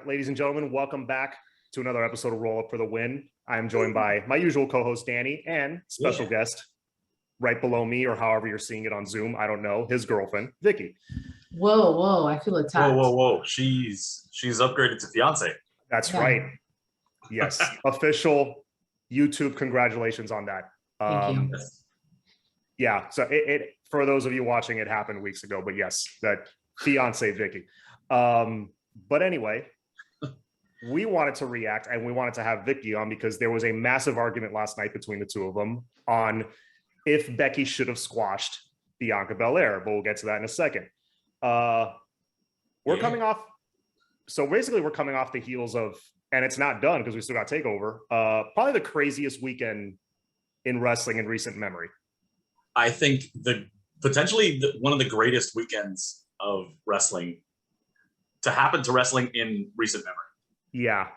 ladies and gentlemen, welcome back to another episode of Roll Up for the Win. I am joined by my usual co-host, Danny, and special guest right below me, or however you're seeing it on Zoom, I don't know, his girlfriend, Vicky. Whoa, I feel attacked. Whoa. She's upgraded to fiance. That's right. Yes, official YouTube. Congratulations on that. Thank you. Yeah, so it for those of you watching, it happened weeks ago, but yes, that fiance Vicky. But anyway, we wanted to react and we wanted to have Vicky on because there was a massive argument last night between the two of them on if Becky should have squashed Bianca Belair, but we'll get to that in a second. We're coming off, so basically we're coming off the heels of, and it's not done because we still got TakeOver, probably the craziest weekend in wrestling in recent memory. I think potentially one of the greatest weekends of wrestling to happen to wrestling in recent memory. Yeah.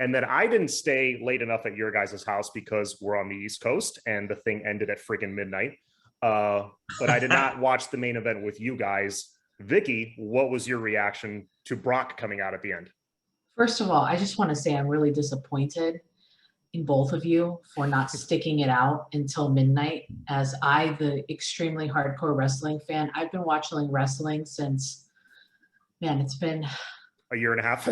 And then I didn't stay late enough at your guys' house because we're on the East Coast and the thing ended at freaking midnight. But I did not watch the main event with you guys. Vicky, what was your reaction to Brock coming out at the end? First of all, I just want to say I'm really disappointed in both of you for not sticking it out until midnight. As the extremely hardcore wrestling fan, I've been watching wrestling since, it's been a year and a half.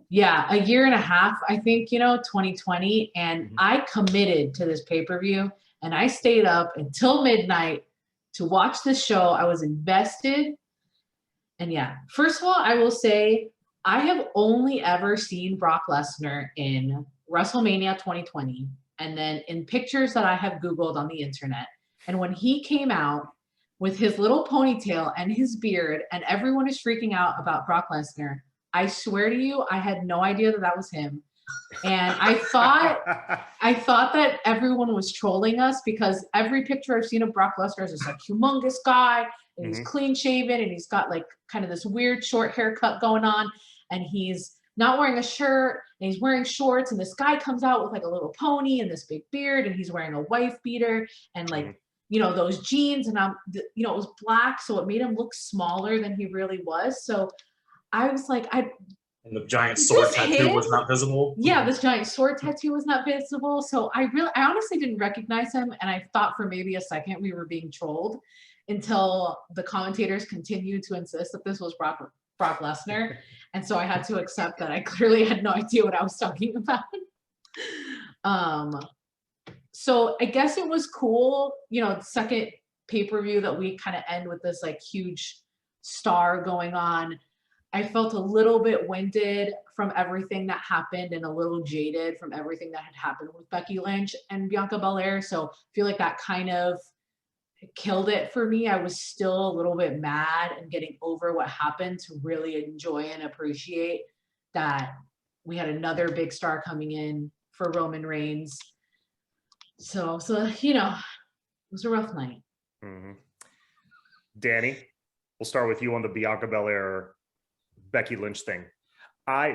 Yeah, a year and a half, I think, 2020. And I committed to this pay-per-view and I stayed up until midnight to watch this show. I was invested. And first of all, I will say I have only ever seen Brock Lesnar in WrestleMania 2020 and then in pictures that I have Googled on the internet. And when he came out with his little ponytail and his beard and everyone is freaking out about Brock Lesnar, I swear to you, I had no idea that was him. And I thought that everyone was trolling us because every picture I've seen of Brock Lesnar is this like humongous guy and he's clean shaven and he's got like kind of this weird short haircut going on and he's not wearing a shirt and he's wearing shorts and this guy comes out with like a little pony and this big beard and he's wearing a wife beater and like, those jeans and it was black. So it made him look smaller than he really was. So I was like, and the giant sword tattoo was not visible. Yeah, this giant sword tattoo was not visible. So I honestly didn't recognize him. And I thought for maybe a second we were being trolled until the commentators continued to insist that this was Brock Lesnar. And so I had to accept that I clearly had no idea what I was talking about. So I guess it was cool, the second pay-per-view that we kind of end with this like huge star going on. I felt a little bit winded from everything that happened and a little jaded from everything that had happened with Becky Lynch and Bianca Belair. So I feel like that kind of killed it for me. I was still a little bit mad and getting over what happened to really enjoy and appreciate that we had another big star coming in for Roman Reigns. So it was a rough night. Danny, we'll start with you on the Bianca Belair Becky Lynch thing.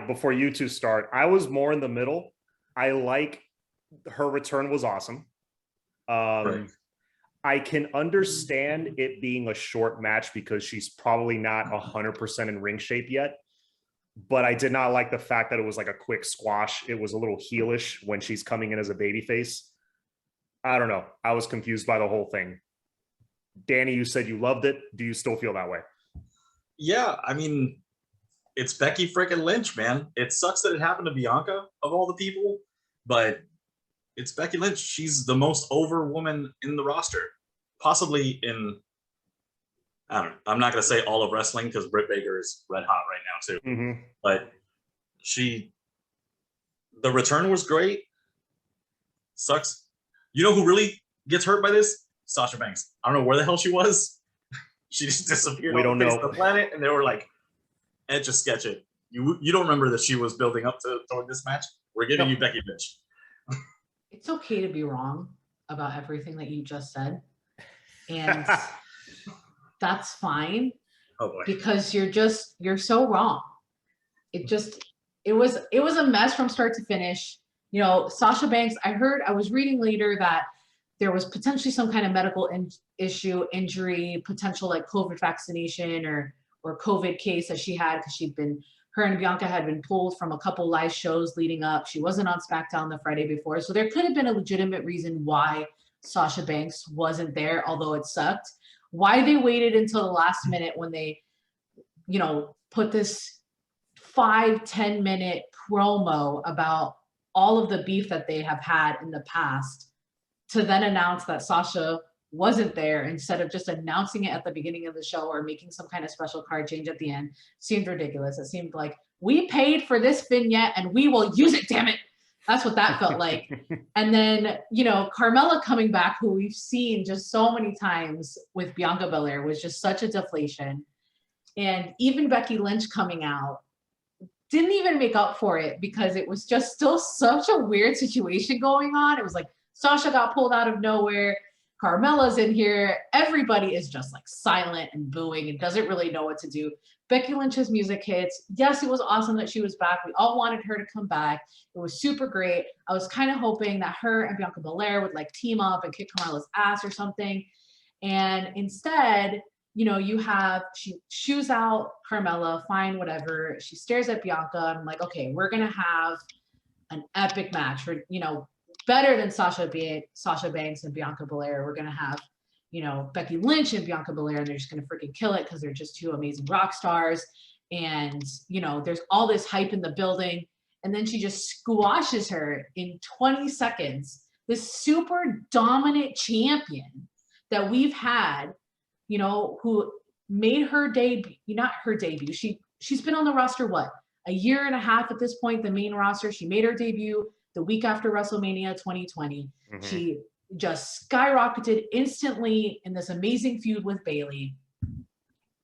Before you two start, I was more in the middle. I like her return was awesome. Right. I can understand it being a short match because she's probably not 100% in ring shape yet, but I did not like the fact that it was like a quick squash. It was a little heelish when she's coming in as a babyface. I don't know. I was confused by the whole thing. Danny, you said you loved it. Do you still feel that way? Yeah, I mean, it's Becky freaking Lynch, man. It sucks that it happened to Bianca of all the people, but it's Becky Lynch. She's the most over woman in the roster, possibly in, I don't know. I'm not going to say all of wrestling because Britt Baker is red hot right now too. But the return was great. Sucks. You know who really gets hurt by this? Sasha Banks. I don't know where the hell she was. She just disappeared on the face of the planet, and they were like, etch a sketch it. You don't remember that she was building up toward this match? We're giving you Becky Lynch. It's okay to be wrong about everything that you just said. And that's fine. Oh boy. Because you're so wrong. It was a mess from start to finish. Sasha Banks, I was reading later that there was potentially some kind of medical injury, potential like COVID vaccination or COVID case that she had because she'd been her and Bianca had been pulled from a couple live shows leading up. She wasn't on SmackDown the Friday before. So there could have been a legitimate reason why Sasha Banks wasn't there, although it sucked. Why they waited until the last minute when they, put this 5-10 minute promo about all of the beef that they have had in the past to then announce that Sasha wasn't there instead of just announcing it at the beginning of the show or making some kind of special card change at the end seemed ridiculous. It seemed like we paid for this vignette and we will use it, damn it. That's what that felt like. And then, Carmella coming back, who we've seen just so many times with Bianca Belair, was just such a deflation. And even Becky Lynch coming out didn't even make up for it because it was just still such a weird situation going on. It was like Sasha got pulled out of nowhere. Carmella's in here. Everybody is just like silent and booing and doesn't really know what to do. Becky Lynch's music hits. Yes, it was awesome that she was back. We all wanted her to come back. It was super great. I was kind of hoping that her and Bianca Belair would like team up and kick Carmella's ass or something. And instead, she shoos out Carmella, fine, whatever. She stares at Bianca. I'm like, okay, we're going to have an epic match for, better than Sasha Banks and Bianca Belair. We're going to have, Becky Lynch and Bianca Belair, and they're just going to freaking kill it because they're just two amazing rock stars. And, there's all this hype in the building. And then she just squashes her in 20 seconds. This super dominant champion that we've had, who made her debut, not her debut. She's been on the roster, a year and a half at this point, the main roster. She made her debut the week after WrestleMania 2020. Mm-hmm. She just skyrocketed instantly in this amazing feud with Bayley.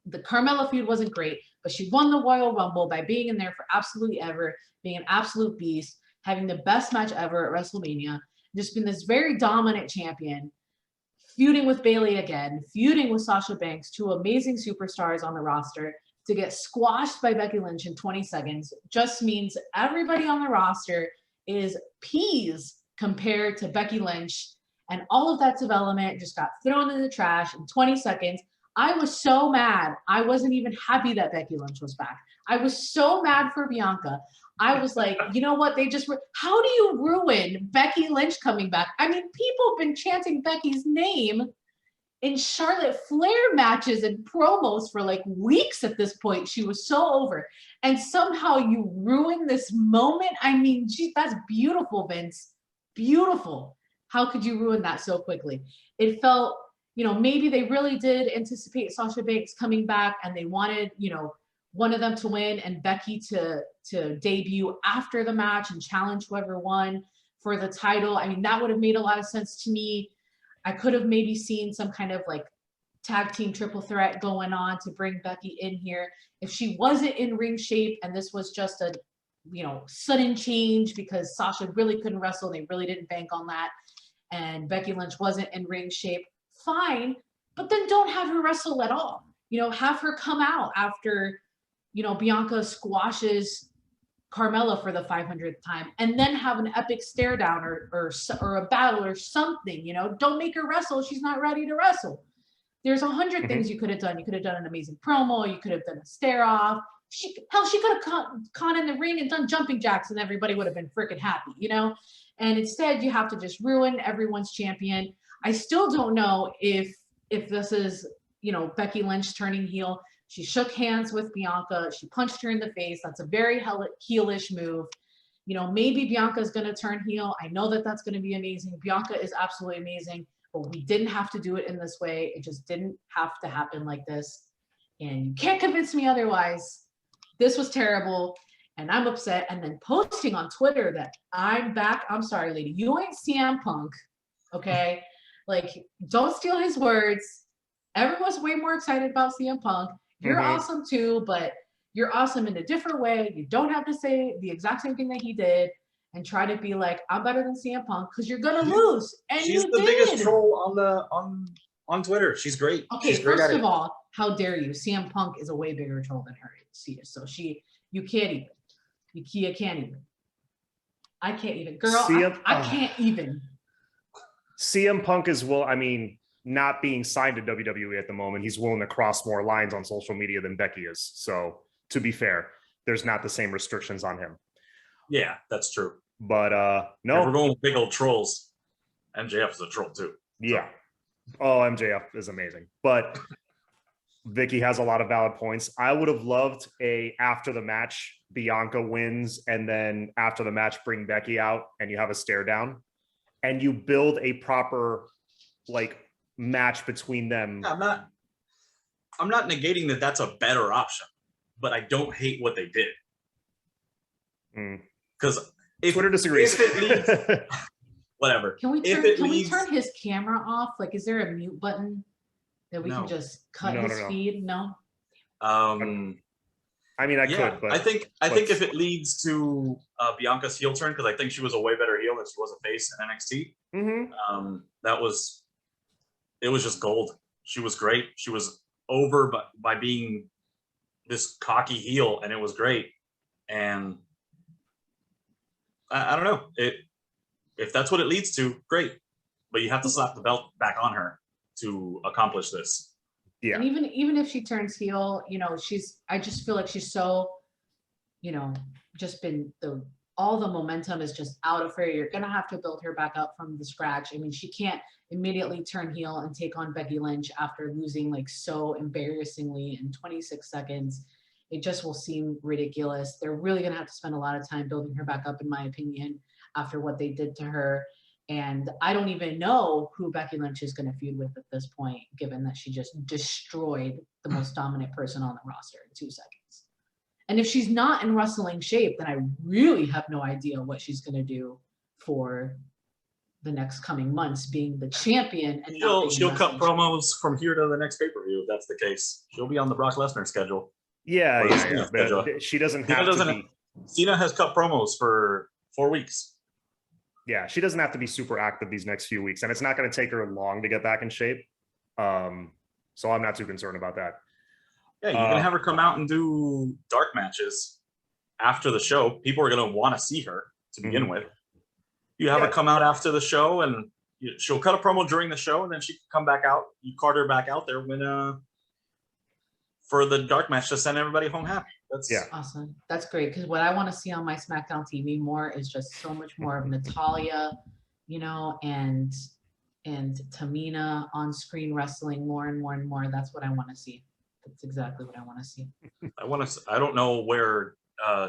The Carmella feud wasn't great, but she won the Royal Rumble by being in there for absolutely ever, being an absolute beast, having the best match ever at WrestleMania, just been this very dominant champion, feuding with Bayley again, feuding with Sasha Banks, two amazing superstars on the roster. To get squashed by Becky Lynch in 20 seconds just means everybody on the roster is peas compared to Becky Lynch, and all of that development just got thrown in the trash in 20 seconds. I was so mad. I wasn't even happy that Becky Lynch was back. I was so mad for Bianca. I was like, you know what? How do you ruin Becky Lynch coming back? I mean, people have been chanting Becky's name in Charlotte Flair matches and promos for like weeks at this point. She was so over. And somehow you ruin this moment. I mean, gee, that's beautiful, Vince. Beautiful. How could you ruin that so quickly? It felt, maybe they really did anticipate Sasha Banks coming back and they wanted, one of them to win and Becky to debut after the match and challenge whoever won for the title. I mean, that would have made a lot of sense to me. I could have maybe seen some kind of like tag team triple threat going on to bring Becky in here. If she wasn't in ring shape and this was just a, sudden change because Sasha really couldn't wrestle, they really didn't bank on that, and Becky Lynch wasn't in ring shape, fine, but then don't have her wrestle at all. Have her come out after, Bianca squashes Carmella for the 500th time and then have an epic stare down or a battle or something. Don't make her wrestle. She's not ready to wrestle. There's 100 things you could have done. You could have done an amazing promo. You could have done a stare off. She could have gone in the ring and done jumping jacks and everybody would have been freaking happy, and instead you have to just ruin everyone's champion. I still don't know if this is, Becky Lynch turning heel. She shook hands with Bianca. She punched her in the face. That's a very heelish move. Maybe Bianca's going to turn heel. I know that that's going to be amazing. Bianca is absolutely amazing, but we didn't have to do it in this way. It just didn't have to happen like this. And you can't convince me otherwise. This was terrible, and I'm upset. And then posting on Twitter that I'm back. I'm sorry, lady. You ain't CM Punk, okay? Like, don't steal his words. Everyone's way more excited about CM Punk. You're awesome too, but you're awesome in a different way. You don't have to say the exact same thing that he did and try to be like, I'm better than CM Punk, because you're gonna lose. And she's the biggest troll on Twitter. She's great. Okay, she's great first of all, how dare you? CM Punk is a way bigger troll than her. So you can't even. You can't even. I can't even. Girl, I can't even. CM Punk is, not being signed to WWE at the moment. He's willing to cross more lines on social media than Becky is. So to be fair, there's not the same restrictions on him. Yeah, that's true. But If we're no, going with big old trolls, MJF is a troll too. yeah. Oh, MJF is amazing. But Vicky has a lot of valid points. I would have loved a after the match, Bianca wins, and then after the match, bring Becky out and you have a stare down and you build a proper like match between them. I'm not negating that that's a better option, but I don't hate what they did. Because Twitter disagrees. If it leads, whatever. Can we turn his camera off? Like, is there a mute button that we can just cut his feed? No. I mean, I could, but I think if it leads to Bianca's heel turn, because I think she was a way better heel than she was a face in NXT. It was just gold. She was great. She was over by being this cocky heel, and it was great. And I don't know if that's what it leads to, great. But you have to slap the belt back on her to accomplish this. Yeah. And even if she turns heel, you know, I just feel like she's so, you know, just been all the momentum is just out of her. You're gonna have to build her back up from the scratch. I mean, she can't immediately turn heel and take on Becky Lynch after losing like so embarrassingly in 26 seconds. It just will seem ridiculous. They're really gonna have to spend a lot of time building her back up, in my opinion, after what they did to her. And I don't even know who Becky Lynch is going to feud with at this point, given that she just destroyed the most dominant person on the roster in 2 seconds. And if she's not in wrestling shape, then I really have no idea what she's going to do for the next coming months, being the champion. And she'll cut promos from here to the next pay-per-view if that's the case. She'll be on the Brock Lesnar schedule. Yeah. She doesn't have to be. Cena has cut promos for 4 weeks. Yeah, she doesn't have to be super active these next few weeks, and it's not going to take her long to get back in shape. So I'm not too concerned about that. Yeah, you can have her come out and do dark matches after the show. People are going to want to see her to begin with. You have her come out after the show, and she'll cut a promo during the show, and then she can come back out. You cart her back out there when for the dark match to send everybody home happy. That's awesome. That's great, because what I want to see on my SmackDown TV more is just so much more of Natalya, you know, and Tamina on screen wrestling more and more and more. That's what I want to see. That's exactly what I want to see. I don't know where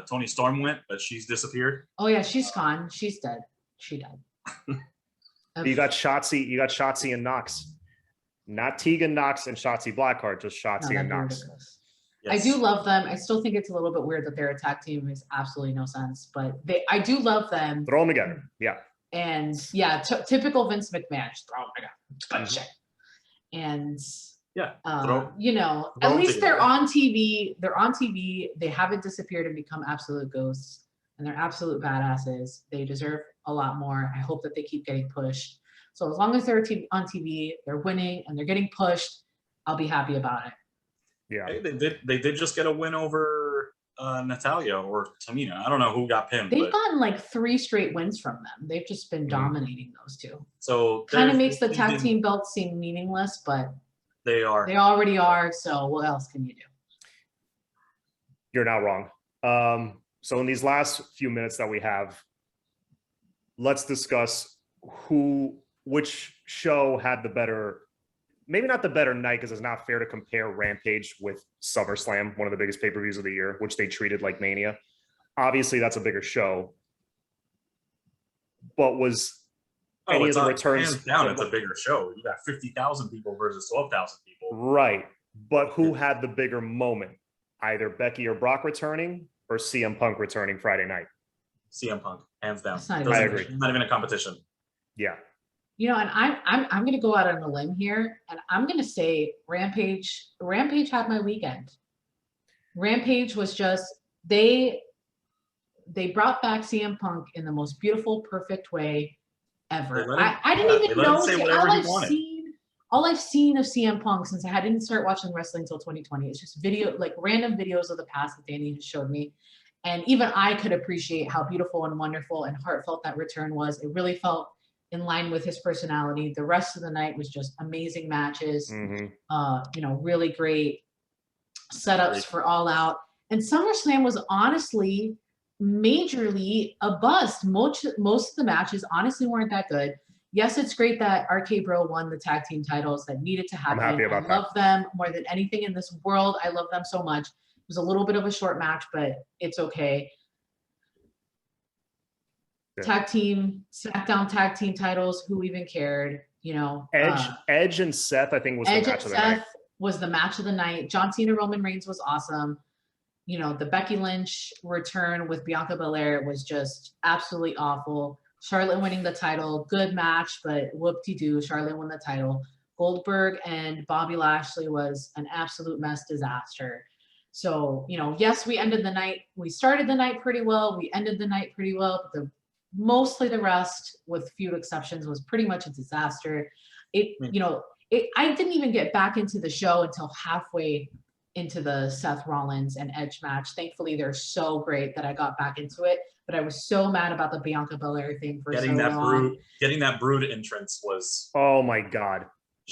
Toni Storm went, but she's disappeared. Oh yeah, she's gone. She's dead. She died. You got Shotzi and Knox. Not Tegan Knox and Shotzi Blackheart, just Shotzi and Knox. Yes. I do love them. I still think it's a little bit weird that they're a tag team. It makes absolutely no sense, but I do love them. Throw them together. Yeah. And yeah, typical Vince McMahon. Just throw them together. And you know, at least they're on TV. They're on TV. They haven't disappeared and become absolute ghosts, and they're absolute badasses. They deserve a lot more. I hope that they keep getting pushed. So as long as they're on TV, they're winning and they're getting pushed, I'll be happy about it. Yeah, hey, they did just get a win over Natalya or Tamina. I don't know who got pinned. They've gotten like 3 straight wins from them. They've just been dominating those two. So kind of makes the tag team belts seem meaningless, but they already are. So what else can you do? You're not wrong. So in these last few minutes that we have, let's discuss which show had the better, maybe not the better night, because it's not fair to compare Rampage with SummerSlam, one of the biggest pay-per-views of the year, which they treated like Mania. Obviously, that's a bigger show. But was any of the returns... Hands down, it's a bigger show. You got 50,000 people versus 12,000 people. Right. But who had the bigger moment? Either Becky or Brock returning or CM Punk returning Friday night? CM Punk, hands down. I agree. Not even a competition. Yeah. You know, and I'm going to go out on a limb here, and I'm going to say Rampage had my weekend. Rampage was just they brought back CM Punk in the most beautiful, perfect way ever. I didn't even know all I've seen of CM Punk since I didn't start watching wrestling until 2020. It's just random videos of the past that Danny has showed me. And even I could appreciate how beautiful and wonderful and heartfelt that return was. It really felt in line with his personality. The rest of the night was just amazing matches. You know, really great setups for All Out. And SummerSlam was honestly majorly a bust. Most of the matches honestly weren't that good. Yes, it's great that RK Bro won the tag team titles. That needed to happen. happy about I love them more than anything in this world. I love them so much. It was a little bit of a short match, but it's okay. Yeah. Tag team, SmackDown tag team titles. Who even cared? You know, Edge and Seth, I think, was Edge the match and of the night. Seth was the match of the night. John Cena, Roman Reigns was awesome. You know, the Becky Lynch return with Bianca Belair was just absolutely awful. Charlotte winning the title, good match, but whoop-de-doo, Charlotte won the title. Goldberg and Bobby Lashley was an absolute mess disaster. So, you know, yes, we started the night pretty well. We ended the night pretty well, but mostly the rest, with few exceptions, was pretty much a disaster. I didn't even get back into the show until halfway into the Seth Rollins and Edge match. Thankfully, they're so great that I got back into it. But I was so mad about the Bianca Belair thing for getting so that long. Getting that Brood entrance was. Oh my God.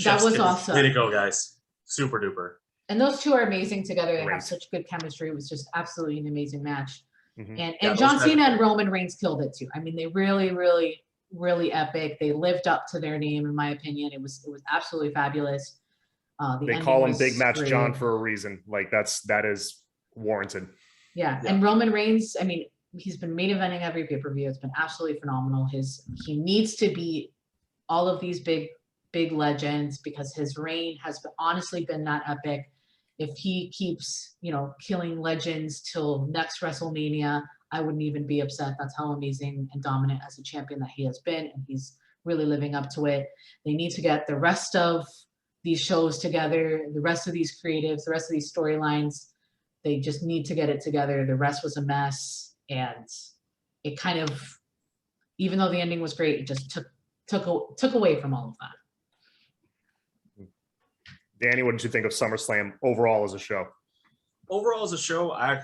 That was awesome. Way to go, guys. Super duper. And those two are amazing together. They Great. have such good chemistry. It was just absolutely an amazing match. Mm-hmm. And John Cena and Roman Reigns killed it too. I mean, they really, really, really epic. They lived up to their name, in my opinion. It was absolutely fabulous. They call him Big Match John for a reason. Like that is warranted. Yeah. And Roman Reigns, I mean, he's been main eventing every pay-per-view. It's been absolutely phenomenal. He needs to beat all of these big legends because his reign has honestly been that epic. If he keeps, you know, killing legends till next WrestleMania, I wouldn't even be upset. That's how amazing and dominant as a champion that he has been, and he's really living up to it. They need to get the rest of these shows together, the rest of these creatives, the rest of these storylines. They just need to get it together. The rest was a mess, and it kind of, even though the ending was great, it just took away from all of that. Danny, what did you think of SummerSlam overall as a show? Overall as a show, I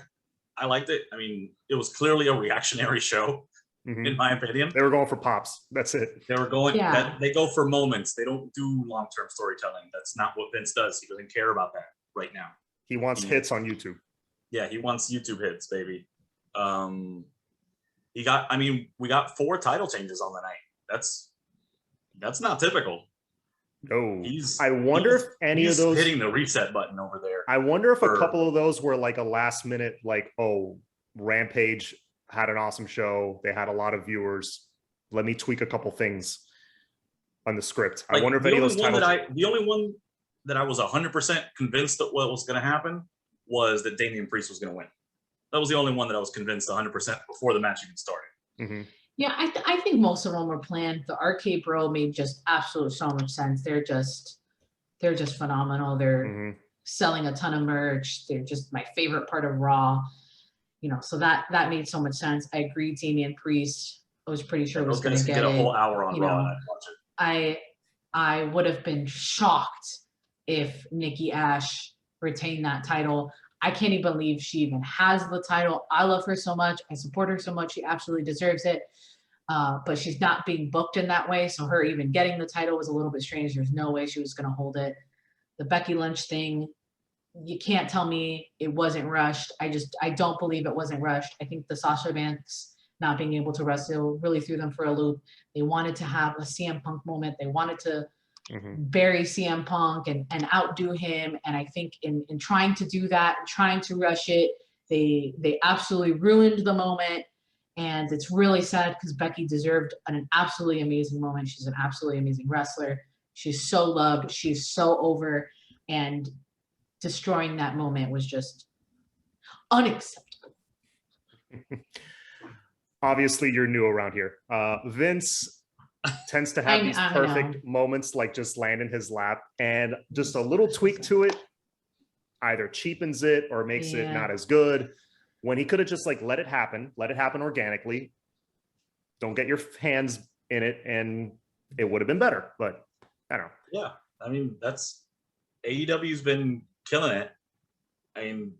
liked it. I mean, it was clearly a reactionary show, in my opinion. They were going for pops. That's it. They were going. They go for moments. They don't do long-term storytelling. That's not what Vince does. He doesn't care about that right now. He wants hits on YouTube. Yeah, he wants YouTube hits, baby. We got 4 title changes on the night. That's not typical. No, I wonder if any of those hitting the reset button over there. I wonder if a couple of those were like a last minute, like, oh, Rampage had an awesome show. They had a lot of viewers. Let me tweak a couple things on the script. I wonder if any of those titles. The only one that I was 100% convinced that what was going to happen was that Damian Priest was going to win. That was the only one that I was convinced 100% before the match even started. Mm-hmm. Yeah, I think most of them were planned. The RK Bro made just absolutely so much sense. They're just phenomenal. They're selling a ton of merch. They're just my favorite part of Raw. You know, so that made so much sense. I agree. Damian Priest, I was pretty sure was going to get a whole hour on Raw. And I'd watch it. I would have been shocked if Nikki Ash retained that title. I can't even believe she even has the title. I love her so much. I support her so much. She absolutely deserves it. But she's not being booked in that way. So her even getting the title was a little bit strange. There's no way she was going to hold it. The Becky Lynch thing, you can't tell me it wasn't rushed. I don't believe it wasn't rushed. I think the Sasha Banks not being able to wrestle really threw them for a loop. They wanted to have a CM Punk moment. They wanted to bury CM Punk and outdo him. And I think in trying to do that and trying to rush it, they absolutely ruined the moment. And it's really sad because Becky deserved an absolutely amazing moment. She's an absolutely amazing wrestler. She's so loved. She's so over. And destroying that moment was just unacceptable. Obviously, you're new around here. Vince tends to have these perfect moments, like just land in his lap, and just a little tweak to it either cheapens it or makes it not as good. When he could have just like let it happen organically. Don't get your hands in it, and it would have been better. But I don't know. Yeah, I mean, that's AEW's been killing it. I mean,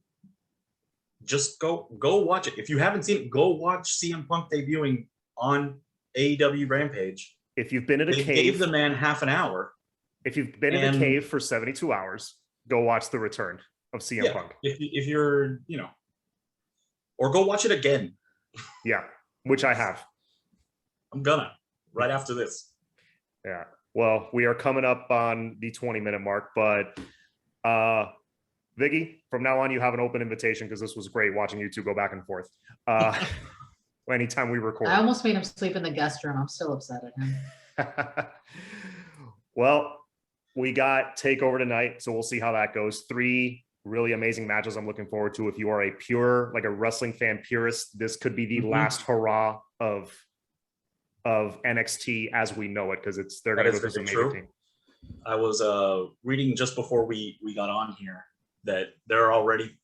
just go watch it. If you haven't seen it, go watch CM Punk debuting on AEW Rampage. If you've been in a cave, gave the man half an hour. If you've been in a cave for 72 hours, go watch the return of CM Punk. If you're, or go watch it again. Yeah, which I have. I'm gonna right after this. Yeah. Well, we are coming up on the 20-minute mark, but Viggy, from now on, you have an open invitation because this was great watching you two go back and forth. Anytime we record. I almost made him sleep in the guest room. I'm still upset at him. Well, we got TakeOver tonight, so we'll see how that goes. 3 really amazing matches I'm looking forward to. If you are a pure, like a wrestling fan purist, this could be the last hurrah of NXT as we know it, because they're going to go through some major things. I was reading just before we got on here that they're already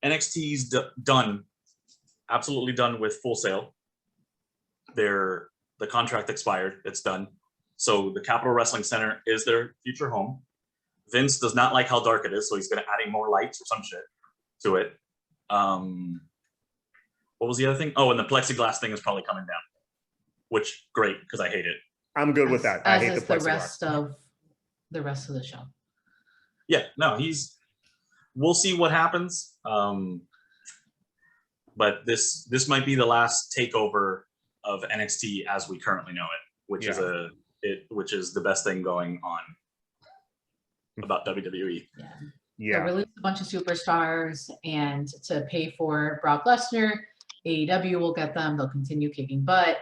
NXT's done, absolutely done with Full Sail. The contract expired. It's done. So the Capitol Wrestling Center is their future home. Vince does not like how dark it is, so he's going to adding more lights or some shit to it. What was the other thing? Oh, and the plexiglass thing is probably coming down, which great because I hate it. I'm good with that. I hate the plexiglass. The rest of the show. Yeah, no, we'll see what happens. But this might be the last takeover of NXT as we currently know it, which is the best thing going on about WWE. Yeah. They released a bunch of superstars, and to pay for Brock Lesnar, AEW will get them. They'll continue kicking butt.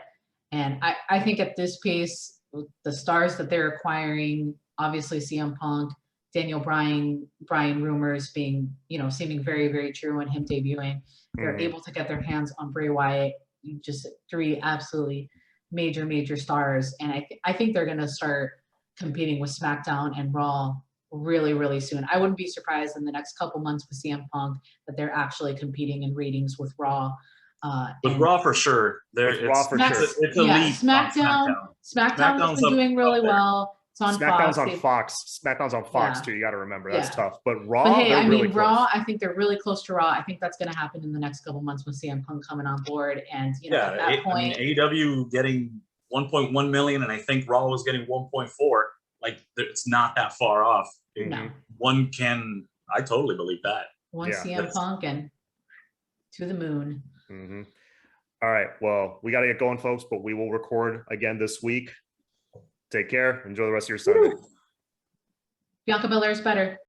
And I think at this pace, the stars that they're acquiring, obviously CM Punk, Daniel Bryan rumors being, seeming very, very true, and him debuting, they're able to get their hands on Bray Wyatt. Just 3 absolutely major, major stars. And I think they're going to start competing with SmackDown and Raw really, really soon. I wouldn't be surprised in the next couple months with CM Punk that they're actually competing in ratings with Raw. With Raw for sure. It's elite. SmackDown has been doing really well. It's on SmackDown's Fox. on Fox. SmackDown's on Fox too. You got to remember that's tough. But Raw, but hey, really Raw. close. I think they're really close to Raw. I think that's going to happen in the next couple months with CM Punk coming on board. And at that point, AEW getting 1.1 million, and I think Raw was getting 1.4. Like it's not that far off. No. I totally believe that. CM Punk and to the moon. All right. Well, we got to get going, folks, but we will record again this week. Take care. Enjoy the rest of your Sunday. Bianca Belair is better.